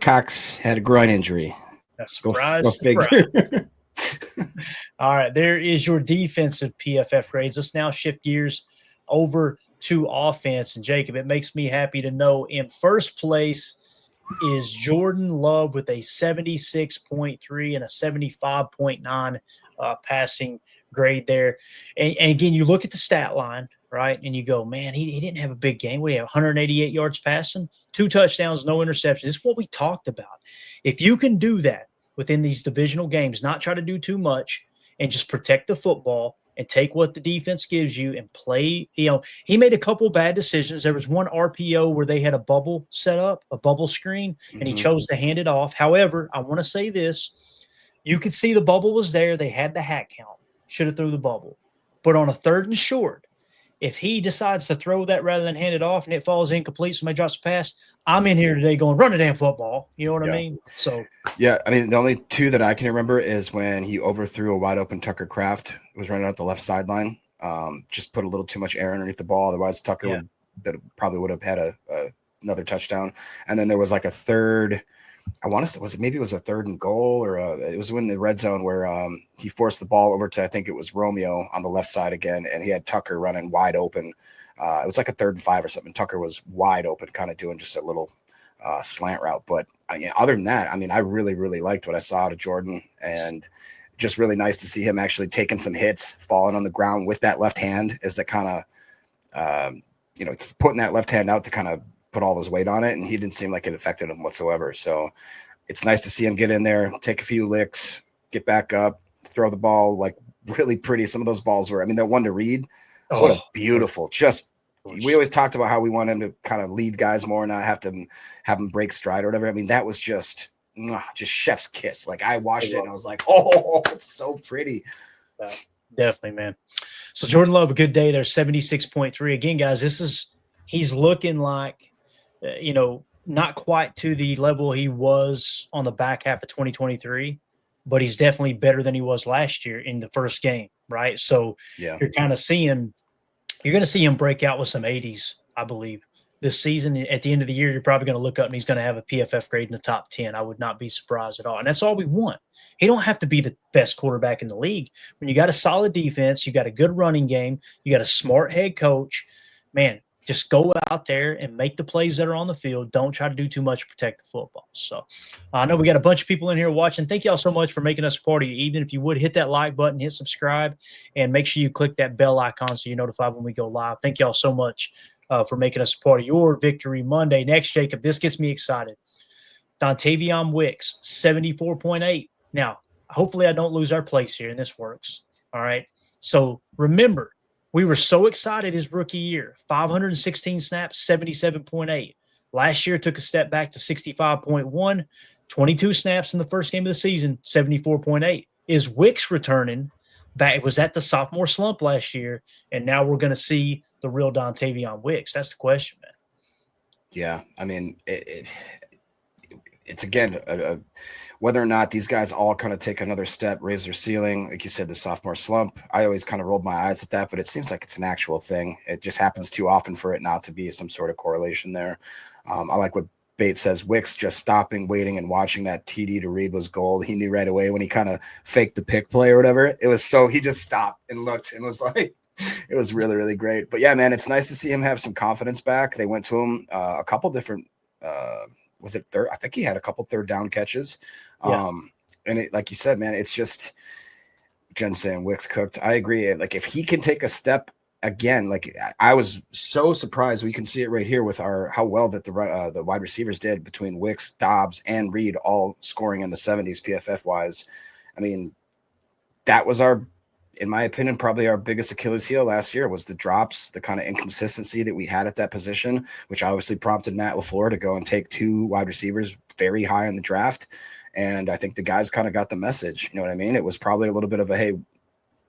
Cox had a groin injury. Surprise, go figure. All right, there is your defensive PFF grades. Let's now shift gears over to offense. And Jacob, it makes me happy to know in first place is Jordan Love with a 76.3 and a 75.9 passing grade there. And again, you look at the stat line, right? And you go, man, he didn't have a big game. We have 188 yards passing, 2 touchdowns, no interceptions. This is what we talked about. If you can do that within these divisional games, not try to do too much and just protect the football and take what the defense gives you and play. He made a couple bad decisions. There was one RPO where they had a bubble set up, a bubble screen, and he chose to hand it off. However, I want to say this. You could see the bubble was there. They had the hat count. Should have threw the bubble. But on a 3rd and short, if he decides to throw that rather than hand it off and it falls incomplete, somebody drops a pass, I'm in here today going, run a damn football. You know what I mean? So yeah, I mean, the only 2 that I can remember is when he overthrew a wide open Tucker Kraft, who was running out the left sideline. Just put a little too much air underneath the ball. Otherwise, Tucker probably would have had another touchdown. And then there was like a third. I want to say maybe it was a 3rd and goal, or it was in the red zone where he forced the ball over to, I think it was Romeo on the left side again, and he had Tucker running wide open. It was like a 3rd and 5 or something. Tucker was wide open, kind of doing just a little slant route. But other than that, I mean, I really, really liked what I saw out of Jordan, and just really nice to see him actually taking some hits, falling on the ground with that left hand, is that kind of, putting that left hand out to kind of put all his weight on it, and he didn't seem like it affected him whatsoever. So it's nice to see him get in there, take a few licks, get back up, throw the ball like really pretty. Some of those balls were, I mean, that one to Reed, what a beautiful, we always talked about how we want him to kind of lead guys more, not have him break stride or whatever. I mean, that was just chef's kiss. Like, I watched it and I was like, oh, it's so pretty. Definitely, man. So Jordan Love, a good day there, 76.3. Again, guys, he's looking like, not quite to the level he was on the back half of 2023, but he's definitely better than he was last year in the first game, right? So you're going to see him break out with some 80s, I believe, this season. At the end of the year, you're probably going to look up and he's going to have a PFF grade in the top 10. I would not be surprised at all. And that's all we want. He don't have to be the best quarterback in the league. When you got a solid defense, you got a good running game, you got a smart head coach, man, just go out there and make the plays that are on the field. Don't try to do too much to protect the football. So I know we got a bunch of people in here watching. Thank y'all so much for making us a part of your evening. If you would, hit that like button, hit subscribe, and make sure you click that bell icon so you're notified when we go live. Thank y'all so much for making us a part of your Victory Monday. Next, Jacob, this gets me excited. Dontavion Wicks, 74.8. Now, hopefully I don't lose our place here and this works. All right. So remember, we were so excited his rookie year, 516 snaps, 77.8. Last year took a step back to 65.1, 22 snaps in the first game of the season, 74.8. Is Wicks returning back? It was at the sophomore slump last year, and now we're going to see the real Dontavion Wicks. That's the question, man. Yeah, I mean, it's again whether or not these guys all kind of take another step, raise their ceiling. Like you said, the sophomore slump, I always kind of rolled my eyes at that, but it seems like it's an actual thing. It just happens too often for it not to be some sort of correlation there. I like what Bates says. Wicks just stopping, waiting, and watching that TD to Reed was gold. He knew right away when he kind of faked the pick play or whatever. It was so he just stopped and looked and was like, it was really, really great. But yeah, man, it's nice to see him have some confidence back. They went to him a couple different was it third? I think he had a couple 3rd down catches. And it, like you said, man, it's just Jen saying Wicks cooked. I agree. Like, if he can take a step again, like I was so surprised. We can see it right here with how well that the wide receivers did between Wicks, Dobbs, and Reed, all scoring in the 70s PFF wise. I mean, that was in my opinion, probably our biggest Achilles heel last year was the drops, the kind of inconsistency that we had at that position, which obviously prompted Matt LaFleur to go and take 2 wide receivers very high in the draft. And I think the guys kind of got the message. You know what I mean? It was probably a little bit of a, hey,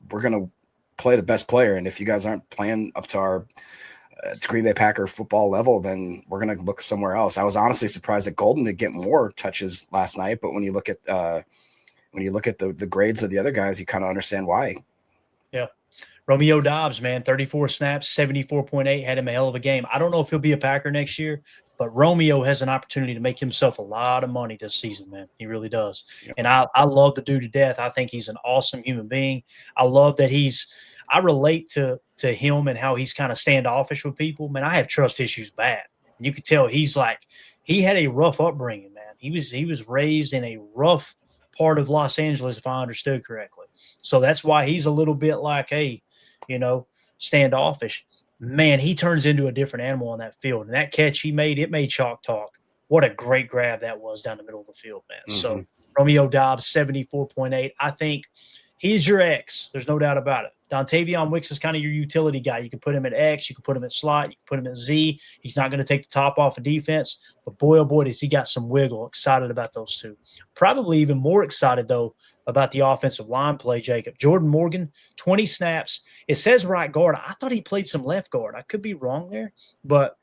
we're going to play the best player. And if you guys aren't playing up to our Green Bay Packer football level, then we're going to look somewhere else. I was honestly surprised that Golden did get more touches last night. But when you look at the grades of the other guys, you kind of understand why. Yeah. Romeo Dobbs, man, 34 snaps, 74.8, had him a hell of a game. I don't know if he'll be a Packer next year, but Romeo has an opportunity to make himself a lot of money this season, man. He really does. Yep. And I love the dude to death. I think he's an awesome human being. I love that I relate to him and how he's kind of standoffish with people. Man, I have trust issues bad. And you could tell he had a rough upbringing, man. He was raised in a rough part of Los Angeles, if I understood correctly. So that's why he's a little bit like, hey, standoffish. Man, he turns into a different animal on that field. And that catch he made, it made chalk talk. What a great grab that was down the middle of the field, man. Mm-hmm. So Romeo Dobbs, 74.8. I think he's your X. There's no doubt about it. Dontavion Wicks is kind of your utility guy. You can put him at X. You can put him at slot. You can put him at Z. He's not going to take the top off of defense. But boy, oh boy, does he got some wiggle. Excited about those two. Probably even more excited, though, about the offensive line play, Jacob. Jordan Morgan, 20 snaps. It says right guard. I thought he played some left guard. I could be wrong there. But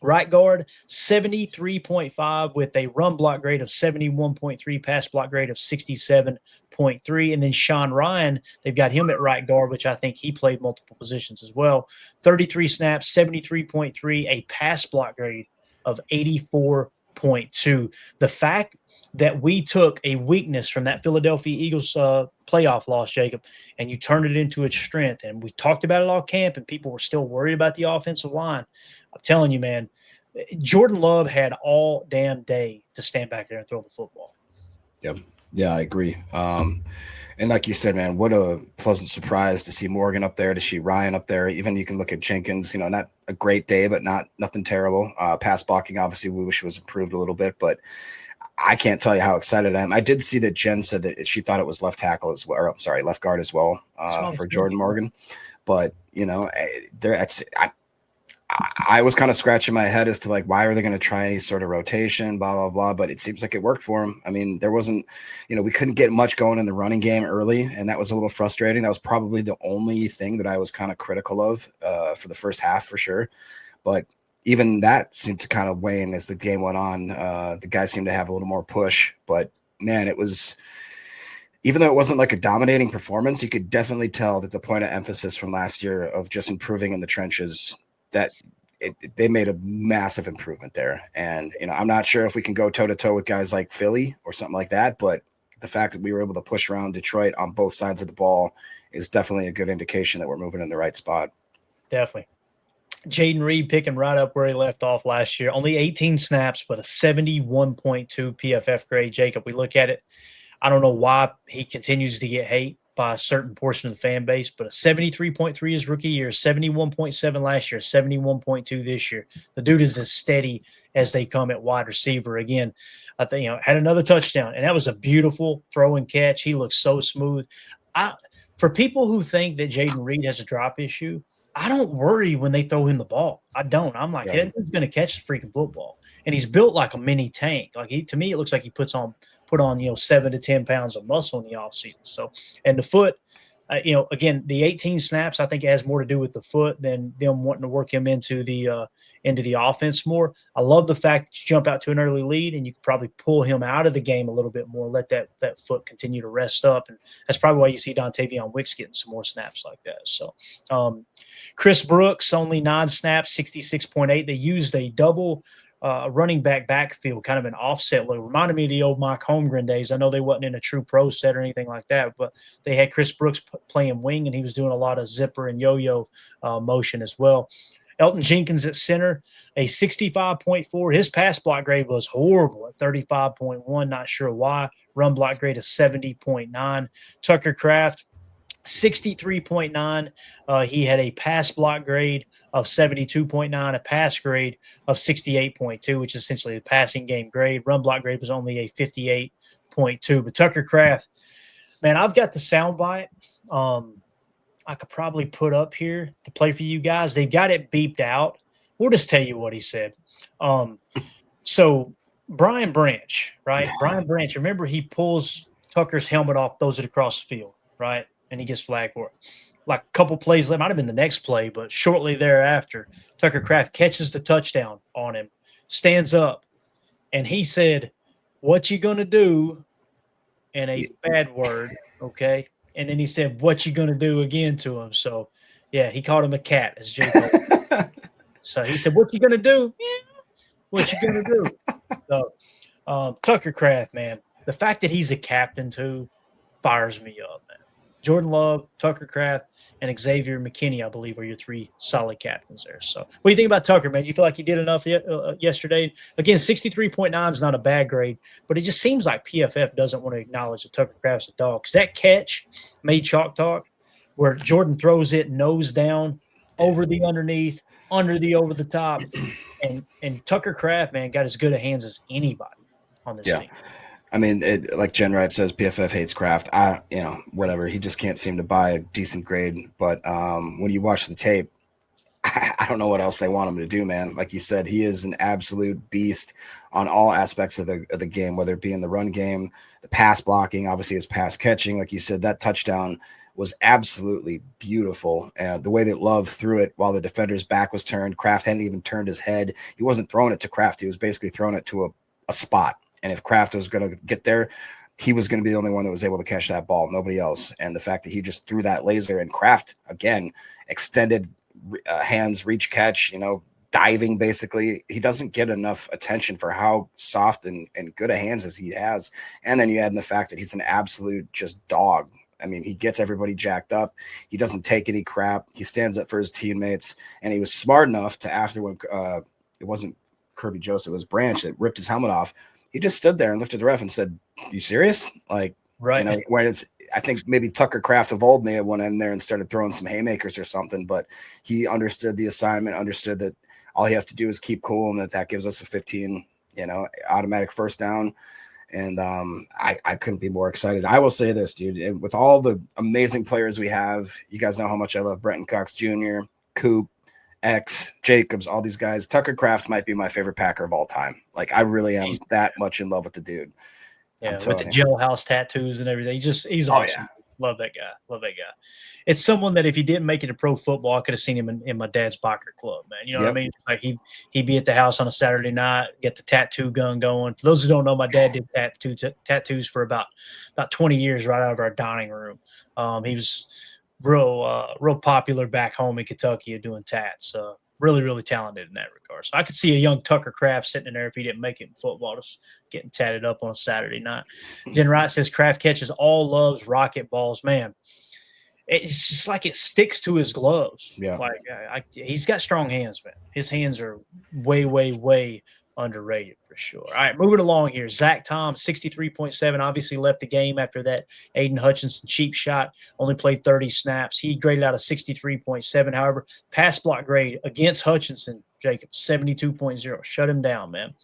right guard, 73.5 with a run block grade of 71.3, pass block grade of 67.3. And then Sean Ryan, they've got him at right guard, which I think he played multiple positions as well. 33 snaps, 73.3, a pass block grade of 84.2. The fact that we took a weakness from that Philadelphia Eagles playoff loss, Jacob, and you turned it into its strength. And we talked about it all camp, and people were still worried about the offensive line. I'm telling you, man, Jordan Love had all damn day to stand back there and throw the football. Yep. Yeah, I agree. And like you said, man, what a pleasant surprise to see Morgan up there, to see Ryan up there. Even you can look at Jenkins, not a great day, but nothing terrible. Pass blocking, obviously, we wish it was improved a little bit, but I can't tell you how excited I am. I did see that Jen said that she thought it was left tackle as well, or I'm sorry, left guard as well for Jordan Morgan. But, I was kind of scratching my head as to why are they going to try any sort of rotation, blah, blah, blah. But it seems like it worked for him. I mean, there wasn't, we couldn't get much going in the running game early, and that was a little frustrating. That was probably the only thing that I was kind of critical of for the first half for sure. But even that seemed to kind of wane as the game went on. The guys seemed to have a little more push, but man, it was, even though it wasn't like a dominating performance, you could definitely tell that the point of emphasis from last year of just improving in the trenches, that they made a massive improvement there. And, I'm not sure if we can go toe to toe with guys like Philly or something like that, but the fact that we were able to push around Detroit on both sides of the ball is definitely a good indication that we're moving in the right spot. Definitely. Jaden Reed picking right up where he left off last year. Only 18 snaps, but a 71.2 PFF grade. Jacob, we look at it. I don't know why he continues to get hate by a certain portion of the fan base, but a 73.3 his rookie year, 71.7 last year, 71.2 this year. The dude is as steady as they come at wide receiver. Again, I think, had another touchdown, and that was a beautiful throw and catch. He looks so smooth. For people who think that Jaden Reed has a drop issue, I don't worry when they throw him the ball. I don't. I'm like, he's going to catch the freaking football. And he's built like a mini tank. To me, it looks like he put on 7 to 10 pounds of muscle in the offseason. So, and the foot, again, the 18 snaps, I think it has more to do with the foot than them wanting to work him into the offense more. I love the fact that you jump out to an early lead and you can probably pull him out of the game a little bit more, let that foot continue to rest up. And that's probably why you see Dontavion Wicks getting some more snaps like that. So, Chris Brooks, only 9 snaps, 66.8. They used a double running backfield, kind of an offset look. Reminded me of the old Mike Holmgren days. I know they wasn't in a true pro set or anything like that, but they had Chris Brooks playing wing, and he was doing a lot of zipper and yo-yo motion as well. Elton Jenkins at center, a 65.4. His pass block grade was horrible at 35.1. Not sure why. Run block grade of 70.9. Tucker Kraft, 63.9. He had a pass block grade of 72.9, a pass grade of 68.2, which is essentially the passing game grade. Run block grade was only a 58.2. But Tucker Kraft, man, I've got the soundbite. I could probably put up here to play for you guys. They've got it beeped out. We'll just tell you what he said. So Brian Branch, right? Brian Branch, remember he pulls Tucker's helmet off, throws it across the field, right? And he gets flagged for it. Like a couple plays, it might have been the next play, but shortly thereafter, Tucker Kraft catches the touchdown on him, stands up, and he said, "What you gonna do?" in a bad word, okay? And then he said, "What you gonna do again to him?" So, yeah, he called him a cat, as Jake told him. So he said, "What you gonna do? Yeah, what you gonna do?" So, Tucker Kraft, man, the fact that he's a captain too fires me up, man. Jordan Love, Tucker Kraft, and Xavier McKinney, I believe, are your three solid captains there. So, what do you think about Tucker, man? Do you feel like he did enough yesterday? Again, 63.9 is not a bad grade, but it just seems like PFF doesn't want to acknowledge that Tucker Kraft's a dog. Because that catch made chalk talk where Jordan throws it nose down, over the underneath, under the over the top. And Tucker Kraft, man, got as good a hands as anybody on this team. I mean, like Jen Wright says, PFF hates Kraft. Whatever. He just can't seem to buy a decent grade. But when you watch the tape, I don't know what else they want him to do, man. Like you said, he is an absolute beast on all aspects of the game, whether it be in the run game, the pass blocking, obviously his pass catching. Like you said, that touchdown was absolutely beautiful. The way that Love threw it while the defender's back was turned, Kraft hadn't even turned his head. He wasn't throwing it to Kraft. He was basically throwing it to a spot. And if Kraft was going to get there, he was going to be the only one that was able to catch that ball, nobody else. And the fact that he just threw that laser and Kraft, again, extended hands, reach catch, diving basically. He doesn't get enough attention for how soft and good a hands as he has. And then you add in the fact that he's an absolute just dog. I mean, he gets everybody jacked up. He doesn't take any crap. He stands up for his teammates. And he was smart enough to, after when it wasn't Kirby Joseph, it was Branch that ripped his helmet off. He just stood there and looked at the ref and said, "You serious?" Like, right. Whereas I think maybe Tucker Kraft of old may have went in there and started throwing some haymakers or something, but he understood the assignment, understood that all he has to do is keep cool and that gives us a 15, automatic first down. And I couldn't be more excited. I will say this, dude, and with all the amazing players we have, you guys know how much I love Brenton Cox Jr., Coop, X, Jacobs, all these guys. Tucker Kraft might be my favorite Packer of all time. Like, I really am that much in love with the dude. Yeah, with the jailhouse tattoos and everything. He's awesome. Yeah. Love that guy. It's someone that if he didn't make it to pro football, I could have seen him in my dad's biker club, man. You know what I mean? Like he'd be at the house on a Saturday night, get the tattoo gun going. For those who don't know, my dad did tattoos for about 20 years right out of our dining room. He was real popular back home in Kentucky doing tats. Really, really talented in that regard. So I could see a young Tucker Kraft sitting in there if he didn't make it in football, just getting tatted up on a Saturday night. Jen Wright says Kraft catches all Love's rocket balls. Man, it's just like it sticks to his gloves. Yeah. Like he's got strong hands, man. His hands are way, way, way underrated for sure. All right, moving along here. Zach Tom, 63.7, obviously left the game after that Aiden Hutchinson cheap shot, only played 30 snaps. He graded out a 63.7. However, pass block grade against Hutchinson, Jacob, 72.0. Shut him down, man.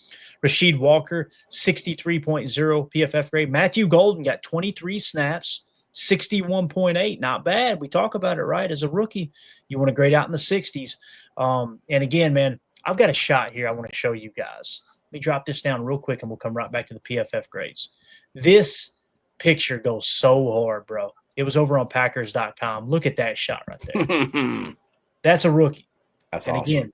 Rasheed Walker, 63.0 PFF grade. Matthew Golden got 23 snaps, 61.8. Not bad. We talk about it, right? As a rookie, you want to grade out in the 60s. And again, man, I've got a shot here I want to show you guys. Let me drop this down real quick, and we'll come right back to the PFF grades. This picture goes so hard, bro. It was over on Packers.com. Look at that shot right there. That's a rookie. That's and awesome. Again,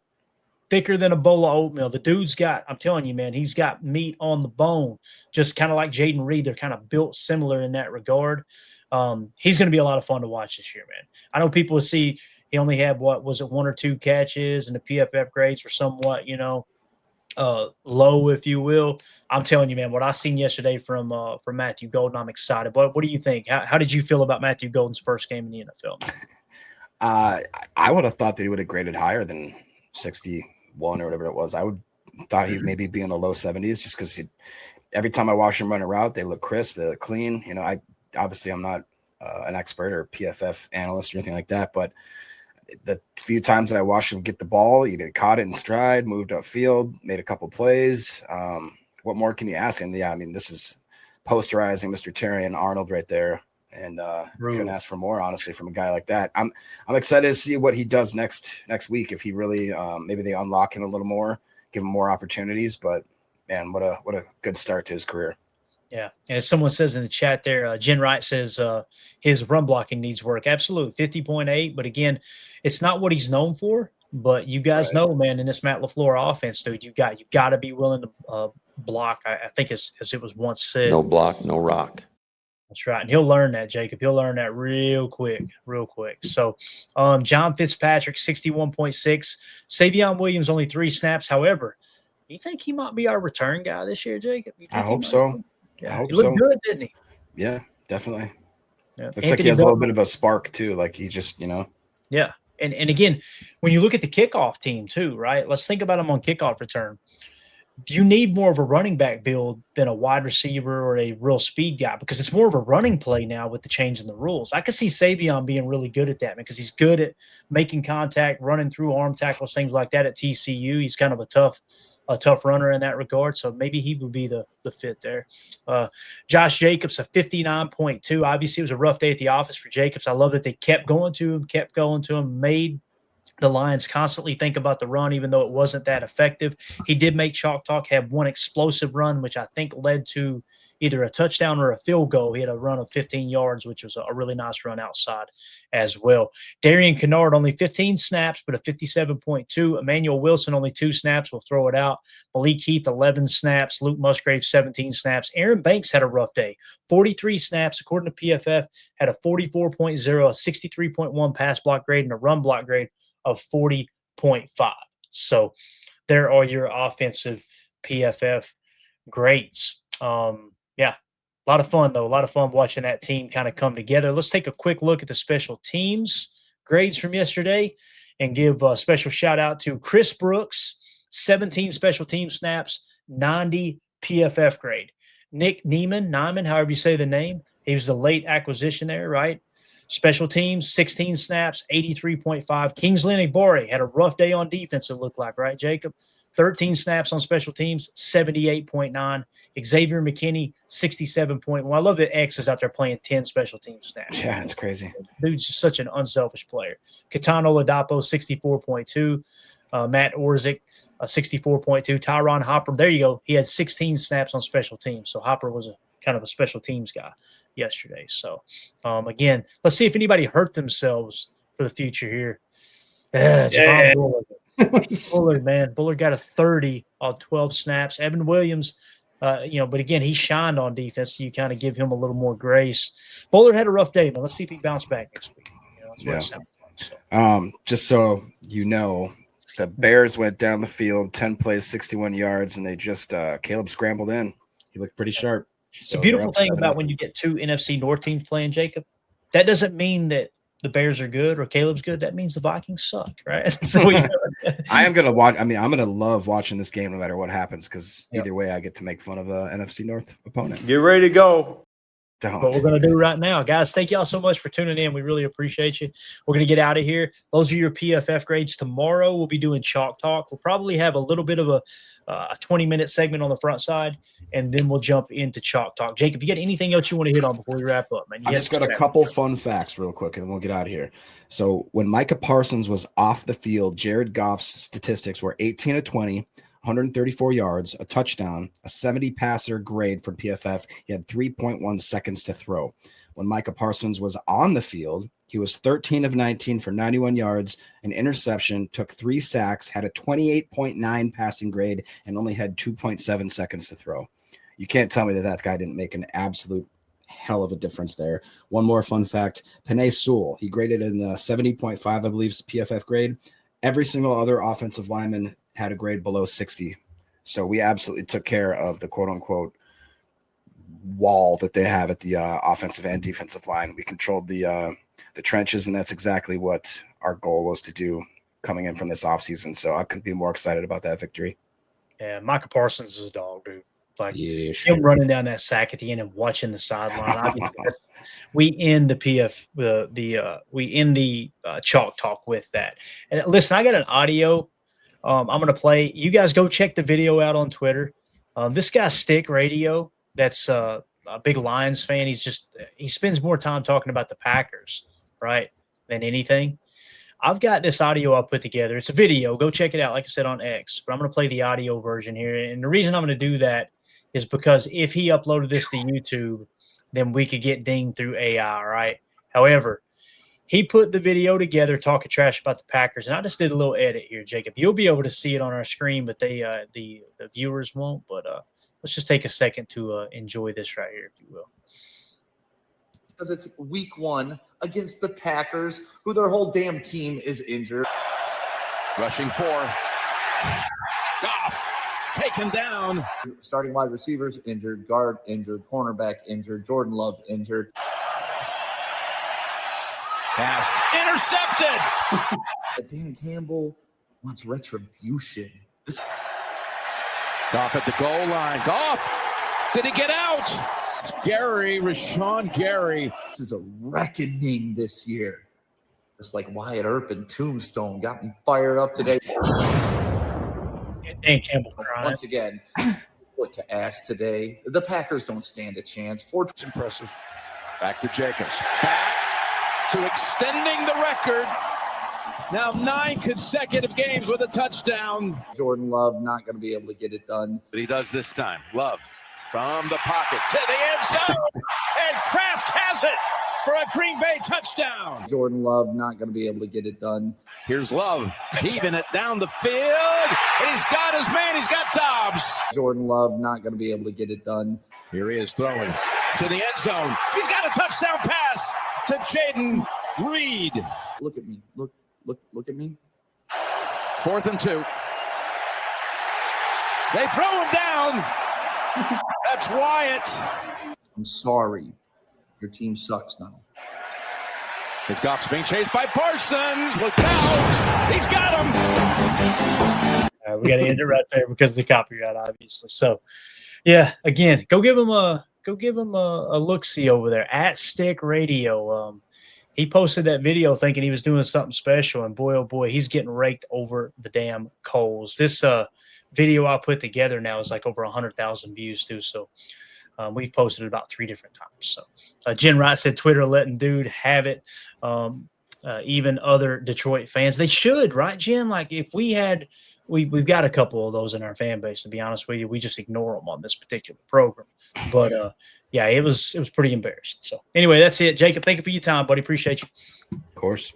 thicker than a bowl of oatmeal. The dude's got, I'm telling you, man, he's got meat on the bone, just kind of like Jaden Reed. They're kind of built similar in that regard. He's going to be a lot of fun to watch this year, man. I know people will see he only had, one or two catches, and the PFF grades were somewhat, low, if you will. I'm telling you, man, what I seen yesterday from Matthew Golden, I'm excited. But what do you think? How did you feel about Matthew Golden's first game in the NFL? I would have thought that he would have graded higher than 61 or whatever it was. I would thought he'd maybe be in the low 70s just because every time I watch him run a route, they look crisp, they look clean. I'm not an expert or PFF analyst or anything like that, but the few times that I watched him get the ball, he caught it in stride, moved upfield, made a couple plays. What more can you ask? And yeah, I mean, this is posterizing Mr. Terry and Arnold right there. And couldn't ask for more, honestly, from a guy like that. I'm excited to see what he does next week. If he really maybe they unlock him a little more, give him more opportunities. But man, what a good start to his career. Yeah, and as someone says in the chat there, Jen Wright says his run blocking needs work. Absolutely, 50.8. But again, it's not what he's known for. But you guys know, man, in this Matt LaFleur offense, dude, you got to be willing to block. I think as it was once said, no block, no rock. That's right. And he'll learn that, Jacob. He'll learn that real quick, real quick. So John Fitzpatrick, 61.6. Savion Williams, only 3 snaps. However, you think he might be our return guy this year, Jacob? You I think hope so. Yeah, I hope he looked so. good, didn't he? Yeah, definitely. Yeah. Looks like he has a little bit of a spark too. Like he just, Yeah. And again, when you look at the kickoff team too, right? Let's think about him on kickoff return. You need more of a running back build than a wide receiver or a real speed guy because it's more of a running play now with the change in the rules. I could see Savion being really good at that because he's good at making contact, running through arm tackles, things like that at TCU. He's kind of a tough runner in that regard. So maybe he would be the fit there. Josh Jacobs, a 59.2. Obviously, it was a rough day at the office for Jacobs. I love that they kept going to him, made the Lions constantly think about the run, even though it wasn't that effective. He did make Chalk Talk have one explosive run, which I think led to either a touchdown or a field goal. He had a run of 15 yards, which was a really nice run outside as well. Darian Kennard, only 15 snaps, but a 57.2. Emmanuel Wilson, only 2 snaps. We'll throw it out. Malik Heath, 11 snaps. Luke Musgrave, 17 snaps. Aaron Banks had a rough day. 43 snaps, according to PFF, had a 44.0, a 63.1 pass block grade, and a run block grade of 40.5. So there are your offensive PFF grades. Yeah, a lot of fun, though. A lot of fun watching that team kind of come together. Let's take a quick look at the special teams grades from yesterday and give a special shout out to Chris Brooks, 17 special team snaps, 90 PFF grade. Nick Neiman, however you say the name, he was the late acquisition there, right? Special teams, 16 snaps, 83.5. Kingsley Egbore had a rough day on defense, it looked like, right, Jacob? 13 snaps on special teams, 78.9. Xavier McKinney, 67.1. I love that X is out there playing 10 special team snaps. Yeah, it's crazy. Dude's just such an unselfish player. Katano Ladapo, 64.2. Matt Orzik, 64.2. Tyron Hopper, there you go. He had 16 snaps on special teams. So Hopper was kind of a special teams guy yesterday. So, again, let's see if anybody hurt themselves for the future here. Javon Bullard, man. Bullard got a 30 on 12 snaps. Evan Williams, but again, he shined on defense, so you kind of give him a little more grace. Bullard had a rough day, man. Let's see if he bounced back next week. That's what it sounds like. So. Just so you know, the Bears went down the field, 10 plays, 61 yards, and they just Caleb scrambled in. He looked pretty sharp. It's a beautiful thing about when you get 2 NFC North teams playing, Jacob. That doesn't mean that the Bears are good or Caleb's good. That means the Vikings suck, right? So I am gonna watch. I mean, I'm gonna love watching this game no matter what happens because either way, I get to make fun of a NFC North opponent. Get ready to go. What we're going to do right now. Guys, thank y'all so much for tuning in. We really appreciate you. We're going to get out of here. Those are your PFF grades. Tomorrow, we'll be doing Chalk Talk. We'll probably have a little bit of a 20-minute segment on the front side, and then we'll jump into Chalk Talk. Jacob, you got anything else you want to hit on before we wrap up, man? I just got a couple fun facts real quick, and then we'll get out of here. So when Micah Parsons was off the field, Jared Goff's statistics were 18 of 20, 134 yards, a touchdown, a 70 passer grade from PFF. He had 3.1 seconds to throw. When Micah Parsons was on the field, he was 13 of 19 for 91 yards, an interception, took 3 sacks, had a 28.9 passing grade, and only had 2.7 seconds to throw. You can't tell me that guy didn't make an absolute hell of a difference there. One more fun fact, Penei Sewell, he graded in the 70.5, I believe, PFF grade. Every single other offensive lineman had a grade below 60. So we absolutely took care of the quote-unquote wall that they have at the offensive and defensive line. We controlled the trenches, and that's exactly what our goal was to do coming in from this offseason. So I couldn't be more excited about that victory. Yeah, Micah Parsons is a dog, dude. Like him running down that sack at the end and watching the sideline. We end the Chalk Talk with that. And listen, I got an audio. I'm going to play. You guys go check the video out on Twitter. This guy Stick Radio, that's a big Lions fan. He spends more time talking about the Packers, right, than anything. I've got this audio I put together. It's a video. Go check it out, like I said, on X. But I'm going to play the audio version here. And the reason I'm going to do that is because if he uploaded this to YouTube, then we could get dinged through AI, right? However, he put the video together talking trash about the Packers, and I just did a little edit here, Jacob. You'll be able to see it on our screen, but the viewers won't. But let's just take a second to enjoy this right here, if you will. because it's week 1 against the Packers, who their whole damn team is injured. Rushing 4. Goff taken down. Starting wide receivers injured, guard injured, cornerback injured, Jordan Love injured. Pass intercepted. Dan Campbell wants retribution. Goff at the goal line. Goff, did he get out? It's Gary, Rashawn Gary. This is a reckoning this year. Just like Wyatt Earp and Tombstone got me fired up today. Dan Campbell crying. Once again, what to ask today. The Packers don't stand a chance. It's impressive. Back to Jacobs. Back to extending the record. Now 9 consecutive games with a touchdown. Jordan Love not going to be able to get it done. But he does this time. Love from the pocket to the end zone. And Kraft has it for a Green Bay touchdown. Jordan Love not going to be able to get it done. Here's Love heaving it down the field. And he's got his man. He's got Dobbs. Jordan Love not going to be able to get it done. Here he is throwing to the end zone. He's got a touchdown pass to Jaden Reed. Look at me. Look at me. 4th and 2. They throw him down. That's Wyatt. I'm sorry. Your team sucks now. His Goff's being chased by Parsons. Look out. He's got him. We got to end it right there because of the copyright, obviously. So, yeah, again, go give him a look-see over there at Stick Radio. He posted that video thinking he was doing something special, and boy, oh boy, he's getting raked over the damn coals. This video I put together now is like over 100,000 views too. So we've posted it about 3 different times. So Jen Wright said Twitter letting dude have it. Even other Detroit fans, they should, right, Jen? Like if we had. We've got a couple of those in our fan base, to be honest with you. We just ignore them on this particular program. But, yeah, it was pretty embarrassing. So, anyway, that's it. Jacob, thank you for your time, buddy. Appreciate you. Of course.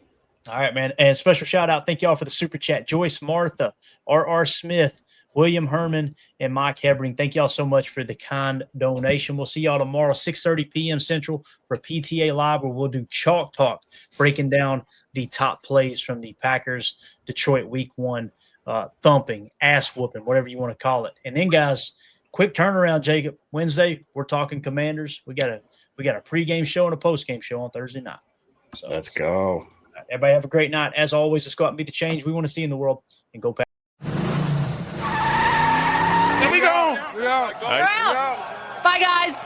All right, man. And special shout-out. Thank y'all for the super chat. Joyce Martha, R.R. Smith, William Herman, and Mike Hebring. Thank y'all so much for the kind donation. We'll see y'all tomorrow, 6:30 p.m. Central for PTA Live, where we'll do Chalk Talk, breaking down the top plays from the Packers Detroit Week 1 thumping, ass whooping, whatever you want to call it. And then, guys, quick turnaround, Jacob. Wednesday, we're talking Commanders. We got a pregame show and a postgame show on Thursday night. So let's go. Everybody have a great night. As always, let's go out and be the change we want to see in the world and go back. There we go. Bye, guys.